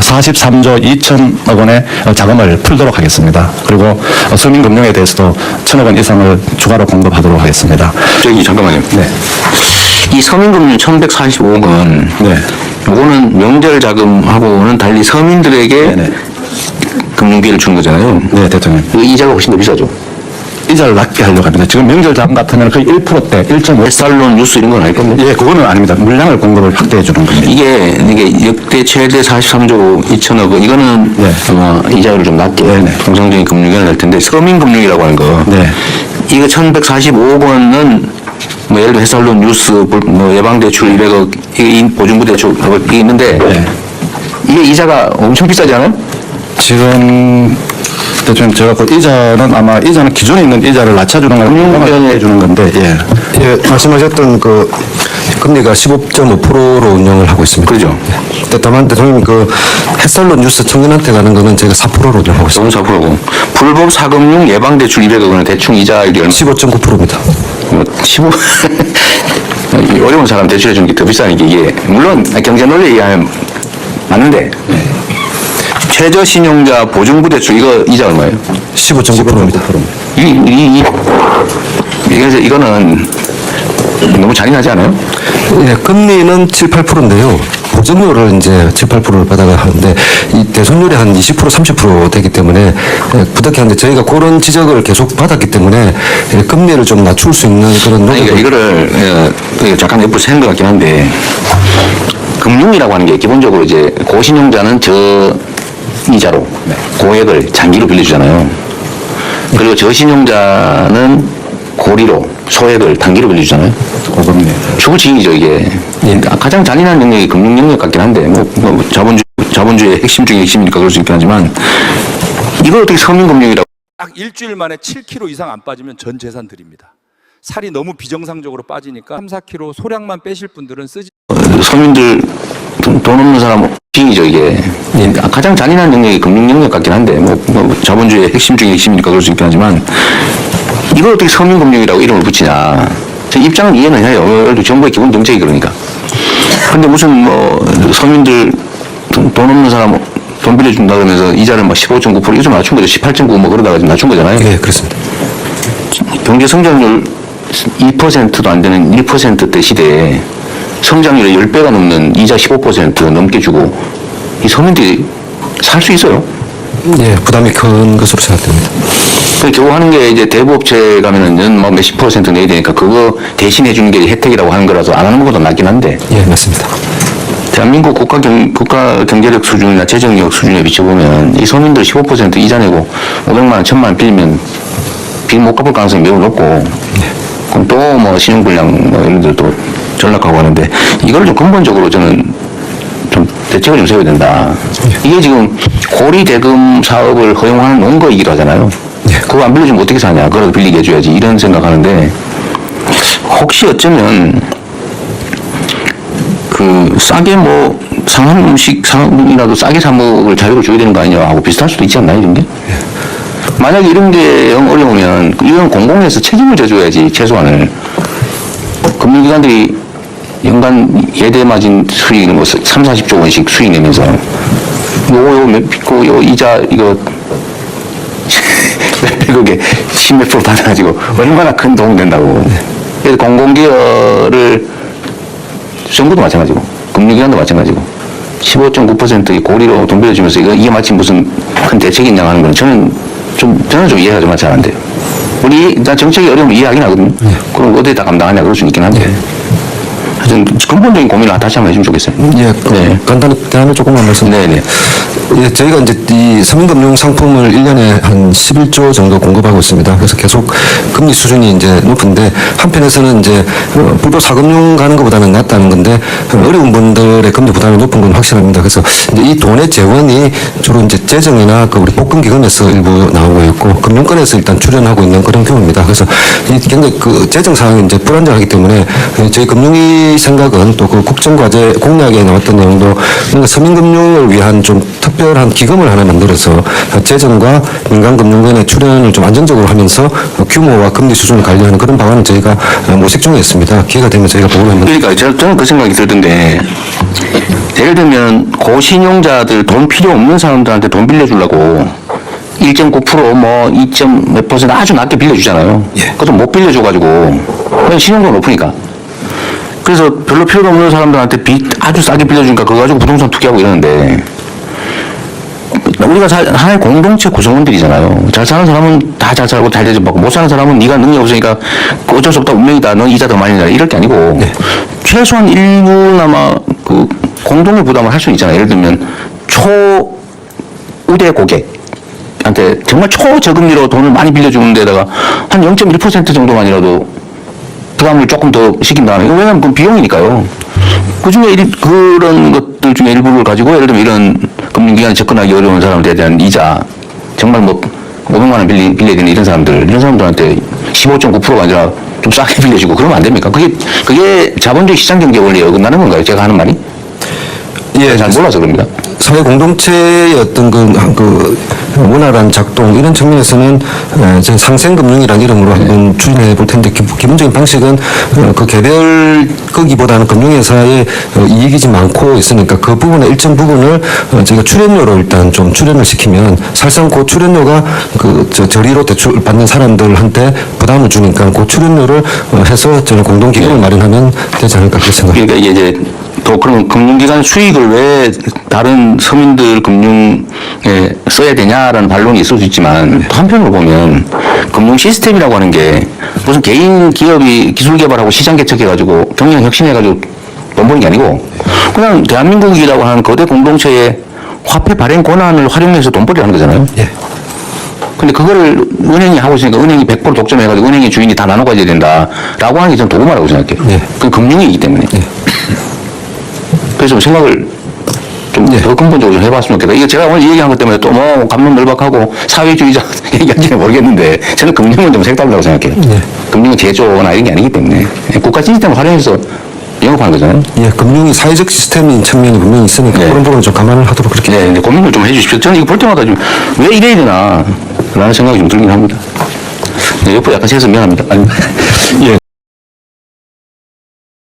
43조 2천억 원의 자금을 풀도록 하겠습니다. 그리고 서민금융에 대해서도 1,000억 원 이상을 추가로 공급하도록 하겠습니다. 저기 잠깐만요. 네. 이 서민금융 1,145억 원. 네. 이거는 명절 자금하고는 달리 서민들에게 네네. 금융비를 주는 거잖아요. 네, 대통령. 그 이자가 훨씬 더 비싸죠. 이자를 낮게 하려고 합니다. 지금 명절 자금 같으면 거의 1%대, 1.5. 햇살론 뉴스 이런 건 아닐 겁니다. 예, 그거는 아닙니다. 물량을 공급을 확대해 주는 겁니다. 이게 역대 최대 43조 2천억 원. 이거는 네. 아마 이자율을 좀 낮게 네네. 정상적인 금융위원회 낼 텐데 서민금융이라고 하는 거. 네. 이거 1,145억 원은 뭐 예를 들어 햇살론 뉴스, 뭐 예방대출 200억, 이게 보증부대출 이게 있는데 네. 이게 이자가 엄청 비싸지 않아요? 지금 대통령 제가 그 이자는 아마 이자는 기존에 있는 이자를 낮춰주는 걸 공유해 주는 건데 예. 예, 말씀하셨던 그 금리가 15.5%로 운영을 하고 있습니다. 그죠. 다만 대통령님 그 햇살론 뉴스 청년한테 가는 거는 저희가 4%로 운영하고 있습니다. 4%고 불법 사금융 예방대출 200억 원은 대충 이자율이 얼마? 15.9%입니다. 15 어려운 사람 대출해 주는 게 더 비싸니까 이게 물론 경제 논리에 의하면 맞는데 최저신용자 보증부 대출 이거 이자 얼마예요? 15.9%입니다. 이거는 너무 잔인하지 않아요? 예, 금리는 7, 8%인데요. 보증료를 이제 7, 8%를 받아가 하는데 이 대손율이 한 20%, 30% 되기 때문에 부탁해 하는데 저희가 그런 지적을 계속 받았기 때문에 금리를 좀 낮출 수 있는 그런 노력을. 그러니까 이거를 잠깐 옆으로 세는 것 같긴 한데 금융이라고 하는 게 기본적으로 이제 고신용자는 저이자로 고액을 장기로 빌려주잖아요. 그리고 저신용자는 고리로 소액을 단기로 빌려주잖아요. 고금리. 주거지익이죠 이게. 가장 잔인한 영역이 금융 영역 같긴 한데 뭐 자본주의의 핵심 중에 핵심이니까 그럴 수 있긴 하지만 이걸 어떻게 서민금융이라고. 딱 일주일 만에 7kg 이상 안 빠지면 전 재산 드립니다. 살이 너무 비정상적으로 빠지니까 3, 4kg 소량만 빼실 분들은 쓰지. 서민들 돈 없는 사람 빙이죠 이게. 가장 잔인한 영역이 금융 영역 같긴 한데 뭐 자본주의의 핵심 중에 핵심이니까 그럴 수 있긴 하지만 이걸 어떻게 서민금융이라고 이름을 붙이냐. 제 입장은 이해는 해요. 정부의 기본 정책이 그러니까. 근데 무슨 뭐 서민들 돈 없는 사람 돈 빌려준다 그러면서 이자를 막 15.9% 이거 좀 낮춘 거죠. 18.9 뭐 그러다가 좀 낮춘 거잖아요. 예, 그렇습니다. 경제 성장률 2%도 안 되는 1%대 시대에 성장률의 10배가 넘는 이자 15% 넘게 주고 이 서민들이 살 수 있어요. 예, 부담이 큰 것으로 생각됩니다. 겨우 하는 게 이제 대부업체 가면은 뭐 몇십 % 내야 되니까 그거 대신해 주는 게 혜택이라고 하는 거라서 안 하는 것보다 낫긴 한데. 예, 맞습니다. 대한민국 국가 경제력 수준이나 재정력 수준에 비춰보면 이 서민들 15% 이자 내고 500만 원, 1000만 원 빌리면 빚 못 갚을 가능성이 매우 높고 그럼 또 뭐 신용불량 뭐 이런 데도 전락하고 하는데 이걸 좀 근본적으로 저는 좀 대책을 좀 세워야 된다. 이게 지금 고리 대금 사업을 허용하는 원거이기도 하잖아요. 그거 안 빌려주면 어떻게 사냐. 그거라도 빌리게 해줘야지. 이런 생각하는데 혹시 어쩌면 그 싸게 뭐 상한 음식 상품이라도 싸게 사 먹을 자유를 줘야 되는 거 아니냐 하고 비슷할 수도 있지 않나요, 이런 게? 만약에 이런 게 영 어려우면 이건 공공에서 책임을 져줘야지 최소한을. 금융기관들이 연간 예대 마진 수익 뭐 3, 40조 원씩 수익 내면서 요 이자 이거 몇백억에 10몇 프로 받아가지고 얼마나 큰 도움 된다고. 그래서 공공기여를 정부도 마찬가지고 금융기관도 마찬가지고 15.9% 고리로 돈 빌려주면서 이게 마치 무슨 큰 대책이 있냐 하는 건 저는 좀 이해가 좀 잘 안 돼요. 나 정책이 어려우면 이해하긴 하거든요. 그럼 어디에 다 감당하냐 그럴 수 있긴 한데. 하여튼 근본적인 고민을 다시 한번 해주면 좋겠어요. 예, 네. 간단히 조금만 말씀. 네네. 예, 저희가 이제 이 서민금융 상품을 1년에 한 11조 정도 공급하고 있습니다. 그래서 계속 금리 수준이 이제 높은데 한편에서는 이제 불법 사금융 가는 것보다는 낫다는 건데 어려운 분들의 금리 부담이 높은 건 확실합니다. 그래서 이제 이 돈의 재원이 주로 이제 재정이나 그 우리 복권기금에서 일부 나오고 있고 금융권에서 일단 출연하고 있는 그런 경우입니다. 그래서 이 굉장히 그 재정 상황이 이제 불안정하기 때문에 저희 금융위 생각은 또 그 국정과제 공약에 나왔던 내용도 뭔가 서민금융을 위한 좀 특별한 기금을 하나 만들어서 재정과 민간금융권의 출연을 좀 안정적으로 하면서 규모와 금리 수준을 관리하는 그런 방안을 저희가 모색 중에 있습니다. 기회가 되면 저희가 보고를 한번. 그러니까 저는 그 생각이 들던데 예를 들면 고신용자들 돈 필요 없는 사람들한테 돈 빌려주려고 1.9% 뭐 2.몇% 아주 낮게 빌려주잖아요. 예. 그것도 못 빌려줘가지고 그냥 신용도가 높으니까. 그래서 별로 필요도 없는 사람들한테 빚 아주 싸게 빌려주니까 그거 가지고 부동산 투기하고 이러는데 우리가 하나의 공동체 구성원들이잖아요. 잘 사는 사람은 다 잘 살고 잘 대접받고 못 사는 사람은 네가 능력 없으니까 어쩔 수 없다 운명이다 넌 이자 더 많이 내라 이럴 게 아니고 최소한 일부나마 그 공동의 부담을 할 수 있잖아요. 예를 들면 초우대 고객한테 정말 초저금리로 돈을 많이 빌려주는 데다가 한 0.1% 정도만이라도 부담을 조금 더 시킨다면 이거 왜냐면 그건 비용이니까요. 그중에 그런 것들 중에 일부를 가지고 예를 들면 이런 금융기관에 접근하기 어려운 사람들에 대한 이자 정말 뭐 500만 원 빌려야 되는 이런 사람들한테 15.9%가 아니라 좀 싸게 빌려주고 그러면 안 됩니까? 그게 자본주의 시장 경제 원리에 어긋나는 건가요? 제가 하는 말이? 예, 잘 몰라서 그럽니다. 사회 공동체의 어떤 그 원활한 작동 이런 측면에서는 이제 상생금융이라는 이름으로 한번 추진해 볼 텐데 기본적인 방식은 그 개별 거기보다는 금융회사의 이익이 많고 있으니까 그 부분의 일정 부분을 저희가 출연료로 일단 좀 출연을 시키면 사실상 그 출연료가 저리로 대출 받는 사람들한테 부담을 주니까 그 출연료를 해서 저는 공동기금을 마련하면 되지 않을까 그렇게 생각합니다. 그러니까 이게 이제 또 그러면 금융기관 수익을 왜 다른 서민들 금융에 써야 되냐라는 반론이 있을 수 있지만 또 한편으로 보면 금융 시스템이라고 하는 게 무슨 개인 기업이 기술 개발하고 시장 개척해가지고 경영 혁신해가지고 돈 버는 게 아니고 그냥 대한민국이라고 하는 거대 공동체의 화폐 발행 권한을 활용해서 돈 벌이라는 거잖아요. 예. 근데 그거를 은행이 하고 있으니까 은행이 100% 독점해가지고 은행의 주인이 다 나눠 가져야 된다라고 하는 게 저는 도구마라고 생각해요. 예. 그건 금융이기 때문에. 그래서 좀 생각을 좀 더 근본적으로 좀 해봤으면 좋겠다. 이거 제가 오늘 이 얘기한 것 때문에 또 뭐 감론을박하고 사회주의자 얘기할지는 모르겠는데 저는 금융은 좀 색다르다고 생각해요. 금융은 제조나 이런 게 아니기 때문에 국가 시스템을 활용해서 영업하는 거잖아요. 예, 금융이 사회적 시스템인 측면이 분명히 있으니까 그런 부분은 좀 감안을 하도록 그렇게. 네, 이제 고민을 좀 해주십시오. 저는 이거 볼 때마다 좀 왜 이래야 되나 라는 생각이 좀 들긴 합니다. 네, 옆으로 약간 세서 미안합니다. 아니, 예.